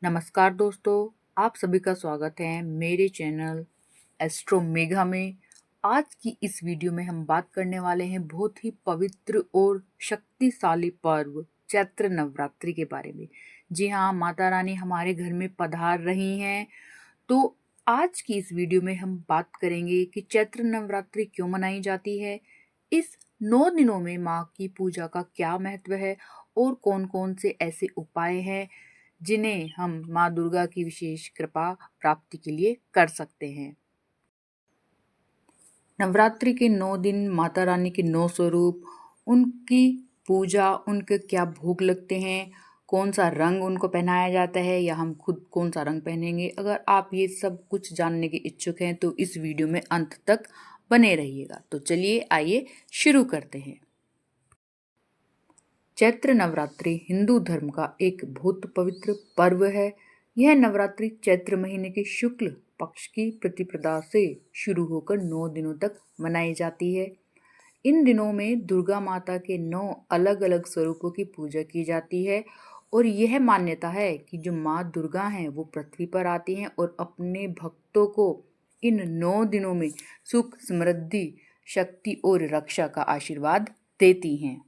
नमस्कार दोस्तों, आप सभी का स्वागत है मेरे चैनल एस्ट्रो मेघा में। आज की इस वीडियो में हम बात करने वाले हैं बहुत ही पवित्र और शक्तिशाली पर्व चैत्र नवरात्रि के बारे में। जी हाँ, माता रानी हमारे घर में पधार रही हैं। तो आज की इस वीडियो में हम बात करेंगे कि चैत्र नवरात्रि क्यों मनाई जाती है, इस 9 दिनों में माँ की पूजा का क्या महत्व है और कौन कौन से ऐसे उपाय हैं जिन्हें हम माँ दुर्गा की विशेष कृपा प्राप्ति के लिए कर सकते हैं। नवरात्रि के 9 दिन माता रानी के 9 स्वरूप, उनकी पूजा, उनके क्या भोग लगते हैं, कौन सा रंग उनको पहनाया जाता है या हम खुद कौन सा रंग पहनेंगे। अगर आप ये सब कुछ जानने के इच्छुक हैं तो इस वीडियो में अंत तक बने रहिएगा। तो चलिए आइए शुरू करते हैं। चैत्र नवरात्रि हिंदू धर्म का एक बहुत पवित्र पर्व है। यह नवरात्रि चैत्र महीने के शुक्ल पक्ष की प्रतिपदा से शुरू होकर 9 दिनों तक मनाई जाती है। इन दिनों में दुर्गा माता के 9 अलग अलग स्वरूपों की पूजा की जाती है और यह मान्यता है कि जो माँ दुर्गा हैं वो पृथ्वी पर आती हैं और अपने भक्तों को इन 9 दिनों में सुख, समृद्धि, शक्ति और रक्षा का आशीर्वाद देती हैं।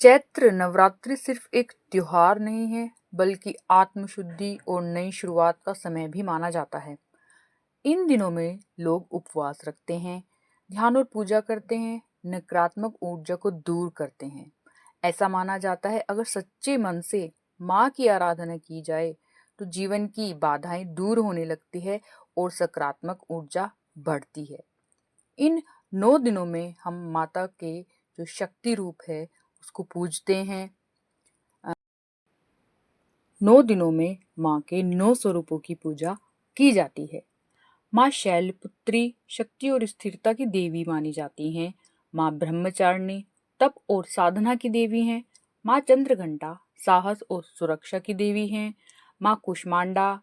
चैत्र नवरात्रि सिर्फ एक त्योहार नहीं है, बल्कि आत्मशुद्धि और नई शुरुआत का समय भी माना जाता है। इन दिनों में लोग उपवास रखते हैं, ध्यान और पूजा करते हैं, नकारात्मक ऊर्जा को दूर करते हैं। ऐसा माना जाता है अगर सच्चे मन से माँ की आराधना की जाए तो जीवन की बाधाएं दूर होने लगती है और सकारात्मक ऊर्जा बढ़ती है। इन 9 दिनों में हम माता के जो शक्ति रूप है उसको पूजते हैं। 9 दिनों में माँ के 9 स्वरूपों की पूजा की जाती है। माँ शैलपुत्री शक्ति और स्थिरता की देवी मानी जाती हैं। माँ ब्रह्मचारिणी तप और साधना की देवी हैं। माँ चंद्रघंटा साहस और सुरक्षा की देवी हैं। माँ कुष्मांडा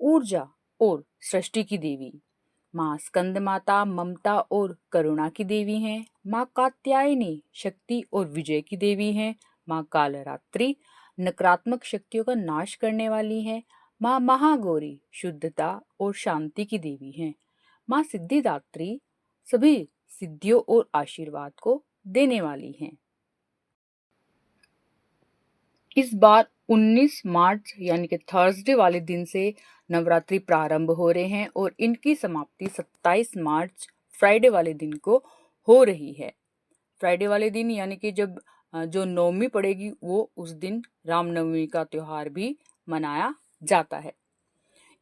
ऊर्जा और सृष्टि की देवी। माँ स्कंद माता ममता और करुणा की देवी हैं। माँ कात्यायनी शक्ति और विजय की देवी हैं। माँ कालरात्रि नकारात्मक शक्तियों का नाश करने वाली है। माँ महागौरी शुद्धता और शांति की देवी हैं। माँ सिद्धिदात्री सभी सिद्धियों और आशीर्वाद को देने वाली हैं। इस बार 19 मार्च यानी कि थर्सडे वाले दिन से नवरात्रि प्रारंभ हो रहे हैं और इनकी समाप्ति 27 मार्च फ्राइडे वाले दिन को हो रही है। फ्राइडे वाले दिन यानी कि जब जो नवमी पड़ेगी वो उस दिन रामनवमी का त्योहार भी मनाया जाता है।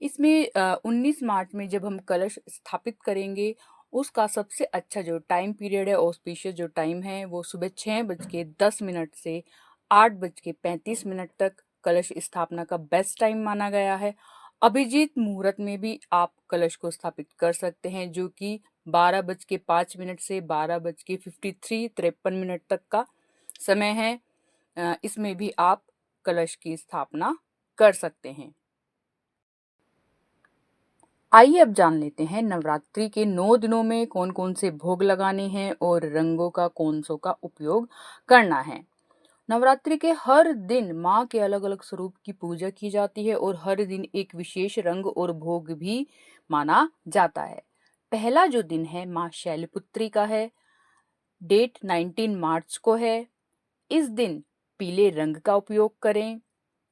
इसमें 19 मार्च में जब हम कलश स्थापित करेंगे उसका सबसे अच्छा जो टाइम पीरियड है, ऑस्पिशियस जो टाइम है वो सुबह 6:10 से 8:35 तक कलश स्थापना का बेस्ट टाइम माना गया है। अभिजीत मुहूर्त में भी आप कलश को स्थापित कर सकते हैं जो कि 12:05 से 12:53-53 तक का समय है। इसमें भी आप कलश की स्थापना कर सकते हैं। आइए अब जान लेते हैं नवरात्रि के 9 दिनों में कौन कौन से भोग लगाने हैं और रंगों का कौन सो का उपयोग करना है। नवरात्रि के हर दिन माँ के अलग अलग स्वरूप की पूजा की जाती है और हर दिन एक विशेष रंग और भोग भी माना जाता है। पहला जो दिन है माँ शैलपुत्री का है, डेट 19 मार्च को है। इस दिन पीले रंग का उपयोग करें।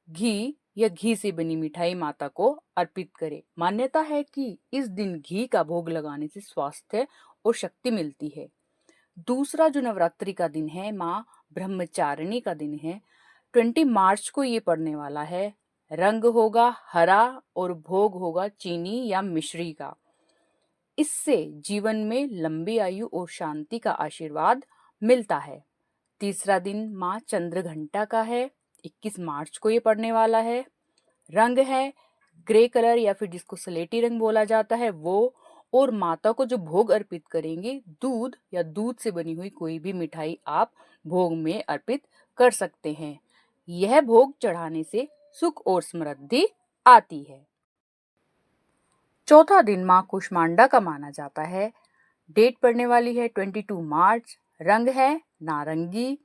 घी या घी से बनी मिठाई माता को अर्पित करें। मान्यता है कि इस दिन घी का भोग लगाने से स्वास्थ्य और शक्ति मिलती है। दूसरा जो नवरात्रि का दिन है माँ ब्रह्मचारिणी का दिन है। 20 मार्च को ये पड़ने वाला है। रंग होगा हरा और भोग होगा चीनी या मिश्री का। इससे जीवन में लंबी आयु और शांति का आशीर्वाद मिलता है। तीसरा दिन माँ चंद्रघंटा का है। 21 मार्च को ये पड़ने वाला है। रंग है ग्रे कलर या फिर जिसको सलेटी रंग बोला जाता है वो, और माता को जो भोग अर्पित करेंगे दूध या दूध से बनी हुई कोई भी मिठाई आप भोग में अर्पित कर सकते हैं। यह भोग चढ़ाने से सुख और समृद्धि आती है। चौथा दिन माँ कुष्मांडा का माना जाता है। डेट पड़ने वाली है 22 मार्च। रंग है नारंगी।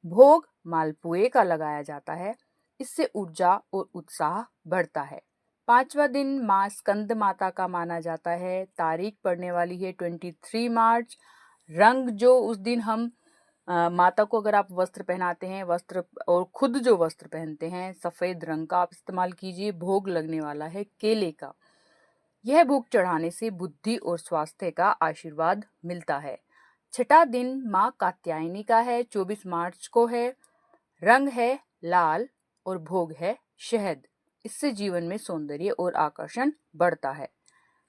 भोग मालपुए का लगाया जाता है। इससे ऊर्जा और उत्साह बढ़ता है। 5वां दिन माँ स्कंद माता का माना जाता है। तारीख पड़ने वाली है 23 मार्च। रंग जो उस दिन हम माता को अगर आप वस्त्र पहनाते हैं, वस्त्र और खुद जो वस्त्र पहनते हैं सफेद रंग का आप इस्तेमाल कीजिए। भोग लगने वाला है केले का। यह भोग चढ़ाने से बुद्धि और स्वास्थ्य का आशीर्वाद मिलता है। छठा दिन माँ कात्यायनी का है, 24 मार्च को है। रंग है लाल और भोग है शहद। इससे जीवन में सौंदर्य और आकर्षण बढ़ता है।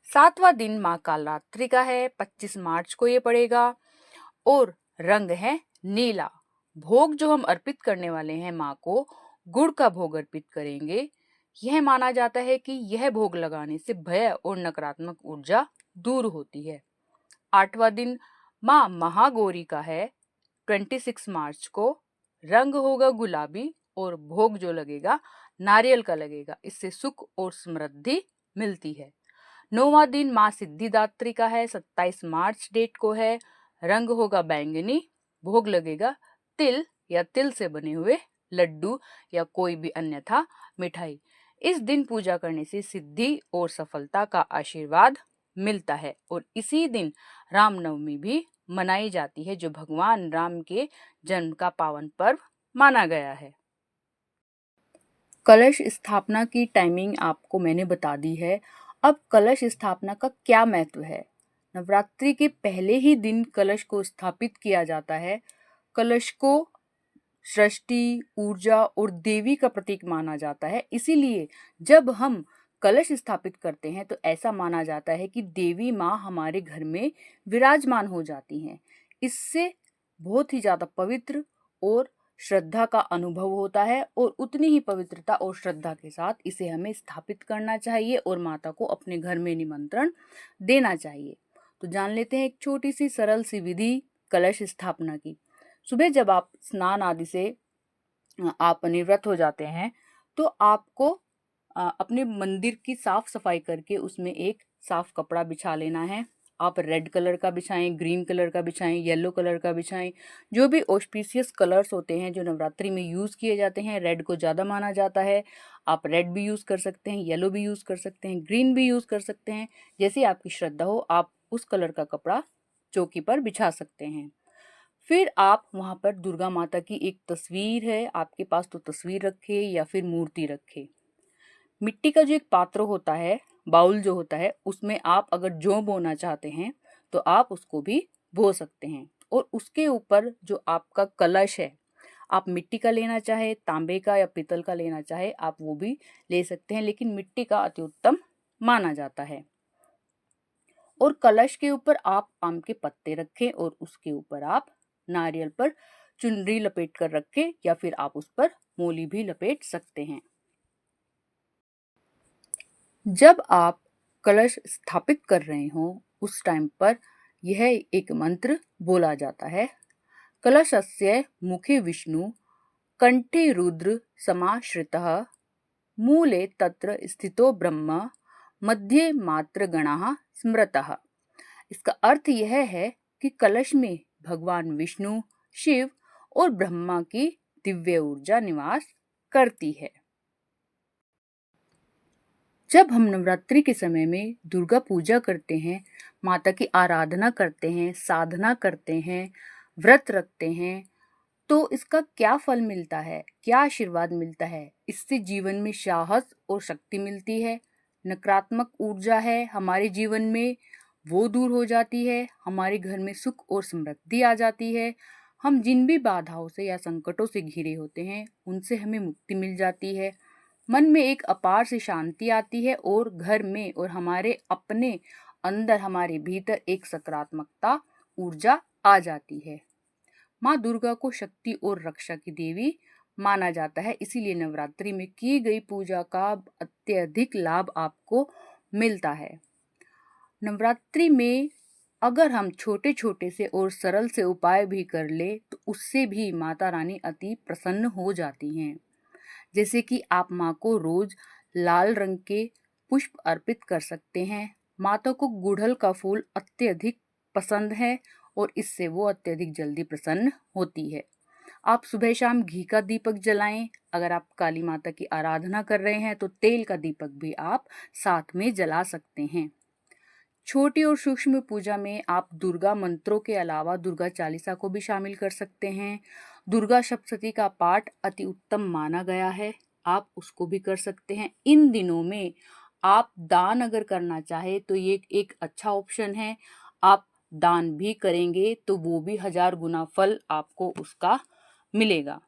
7वां दिन माँ कालरात्रि का है, 25 मार्च को ये पड़ेगा और रंग है नीला। भोग जो हम अर्पित करने वाले हैं माँ को, गुड़ का भोग अर्पित करेंगे। यह माना जाता है कि यह भोग लगाने से भय और नकारात्मक ऊर्जा दूर होती है। 8वां दिन माँ महागौरी का है, 26 मार्च को। रंग होगा गुलाबी और भोग जो लगेगा नारियल का लगेगा। इससे सुख और समृद्धि मिलती है। 9वां दिन माँ सिद्धिदात्री का है, 27 मार्च डेट को है। रंग होगा बैंगनी। भोग लगेगा तिल या तिल से बने हुए लड्डू या कोई भी अन्यथा मिठाई। इस दिन पूजा करने से सिद्धि और सफलता का आशीर्वाद मिलता है। और इसी दिन रामनवमी भी मनाई जाती है, जो भगवान राम के जन्म का पावन पर्व माना गया है। कलश स्थापना की टाइमिंग आपको मैंने बता दी है। अब कलश स्थापना का क्या महत्व है? नवरात्रि के पहले ही दिन कलश को स्थापित किया जाता है। कलश को सृष्टि, ऊर्जा और देवी का प्रतीक माना जाता है। इसीलिए जब हम कलश स्थापित करते हैं तो ऐसा माना जाता है कि देवी माँ हमारे घर में विराजमान हो जाती हैं। इससे बहुत ही ज्यादा पवित्र और श्रद्धा का अनुभव होता है और उतनी ही पवित्रता और श्रद्धा के साथ इसे हमें स्थापित करना चाहिए और माता को अपने घर में निमंत्रण देना चाहिए। तो जान लेते हैं एक छोटी सी सरल सी विधि कलश स्थापना की। सुबह जब आप स्नान आदि से आप निवृत्त हो जाते हैं तो आपको अपने मंदिर की साफ सफाई करके उसमें एक साफ कपड़ा बिछा लेना है। आप रेड कलर का बिछाएं, ग्रीन कलर का बिछाएं, येलो कलर का बिछाएं। जो भी ऑस्पिशियस कलर्स होते हैं जो नवरात्रि में यूज़ किए जाते हैं, रेड को ज़्यादा माना जाता है। आप रेड भी यूज़ कर सकते हैं, येलो भी यूज़ कर सकते हैं, ग्रीन भी यूज़ कर सकते हैं। जैसी आपकी श्रद्धा हो आप उस कलर का कपड़ा चौकी पर बिछा सकते हैं। फिर आप वहाँ पर दुर्गा माता की एक तस्वीर है आपके पास तो तस्वीर रखे या फिर मूर्ति रखे। मिट्टी का जो एक पात्र होता है, बाउल जो होता है, उसमें आप अगर जौ बोना चाहते हैं तो आप उसको भी बो सकते हैं। और उसके ऊपर जो आपका कलश है, आप मिट्टी का लेना चाहे, तांबे का या पीतल का लेना चाहे आप वो भी ले सकते हैं, लेकिन मिट्टी का अति उत्तम माना जाता है। और कलश के ऊपर आप आम के पत्ते रखें और उसके ऊपर आप नारियल पर चुनरी लपेट कर रखें या फिर आप उस पर मोली भी लपेट सकते हैं। जब आप कलश स्थापित कर रहे हो उस टाइम पर यह एक मंत्र बोला जाता है। कलशस्य मुखे विष्णु, कंठे रुद्र समाश्रितः, मूले तत्र स्थितो ब्रह्म, मध्ये मात्र गणाः स्मृतः। इसका अर्थ यह है कि कलश में भगवान विष्णु, शिव और ब्रह्मा की दिव्य ऊर्जा निवास करती है। जब हम नवरात्रि के समय में दुर्गा पूजा करते हैं, माता की आराधना करते हैं, साधना करते हैं, व्रत रखते हैं, तो इसका क्या फल मिलता है, क्या आशीर्वाद मिलता है? इससे जीवन में साहस और शक्ति मिलती है। नकारात्मक ऊर्जा है हमारे जीवन में वो दूर हो जाती है। हमारे घर में सुख और समृद्धि आ जाती है। हम जिन भी बाधाओं से या संकटों से घिरे होते हैं उनसे हमें मुक्ति मिल जाती है। मन में एक अपार सी शांति आती है और घर में और हमारे अपने अंदर हमारे भीतर एक सकारात्मकता ऊर्जा आ जाती है। माँ दुर्गा को शक्ति और रक्षा की देवी माना जाता है। इसीलिए नवरात्रि में की गई पूजा का अत्यधिक लाभ आपको मिलता है। नवरात्रि में अगर हम छोटे छोटे से और सरल से उपाय भी कर ले तो उससे भी माता रानी अति प्रसन्न हो जाती हैं। जैसे कि आप माँ को रोज लाल रंग के पुष्प अर्पित कर सकते हैं। माता को गुड़हल का फूल अत्यधिक पसंद है और इससे वो अत्यधिक जल्दी प्रसन्न होती है। आप सुबह शाम घी का दीपक जलाएं। अगर आप काली माता की आराधना कर रहे हैं तो तेल का दीपक भी आप साथ में जला सकते हैं। छोटी और सूक्ष्म पूजा में आप दुर्गा मंत्रों के अलावा दुर्गा चालीसा को भी शामिल कर सकते हैं। दुर्गा सप्तशती का पाठ अति उत्तम माना गया है, आप उसको भी कर सकते हैं। इन दिनों में आप दान अगर करना चाहे तो ये एक अच्छा ऑप्शन है। आप दान भी करेंगे तो वो भी 1000 गुना फल आपको उसका मिलेगा।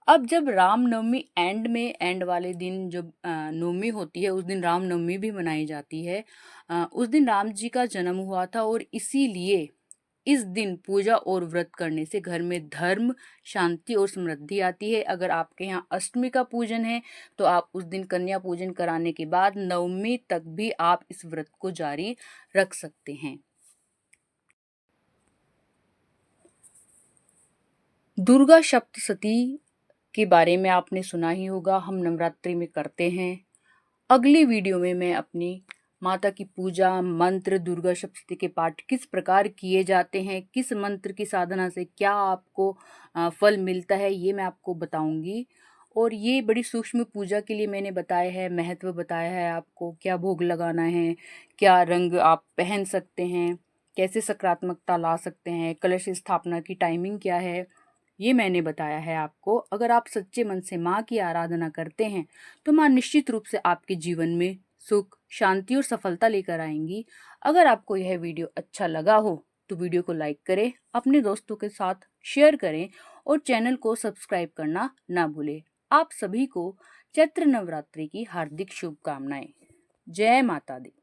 अब जब रामनवमी एंड वाले दिन जब नवमी होती है, उस दिन रामनवमी भी मनाई जाती है। उस दिन राम जी का जन्म हुआ था और इसीलिए इस दिन पूजा और व्रत करने से घर में धर्म, शांति और समृद्धि आती है। अगर आपके यहाँ अष्टमी का पूजन है तो आप उस दिन कन्या पूजन कराने के बाद नवमी तक भी आप इस व्रत को जारी रख सकते हैं। दुर्गा सप्तशती के बारे में आपने सुना ही होगा, हम नवरात्रि में करते हैं। अगली वीडियो में मैं अपनी माता की पूजा, मंत्र, दुर्गा सप्तशती के पाठ किस प्रकार किए जाते हैं, किस मंत्र की साधना से क्या आपको फल मिलता है, ये मैं आपको बताऊंगी। और ये बड़ी सूक्ष्म पूजा के लिए मैंने बताया है, महत्व बताया है आपको, क्या भोग लगाना है, क्या रंग आप पहन सकते हैं, कैसे सकारात्मकता ला सकते हैं, कलश स्थापना की टाइमिंग क्या है, ये मैंने बताया है आपको। अगर आप सच्चे मन से माँ की आराधना करते हैं तो माँ निश्चित रूप से आपके जीवन में सुख, शांति और सफलता लेकर आएंगी। अगर आपको यह वीडियो अच्छा लगा हो तो वीडियो को लाइक करें, अपने दोस्तों के साथ शेयर करें और चैनल को सब्सक्राइब करना ना भूलें। आप सभी को चैत्र नवरात्रि की हार्दिक शुभकामनाएं। जय माता दी।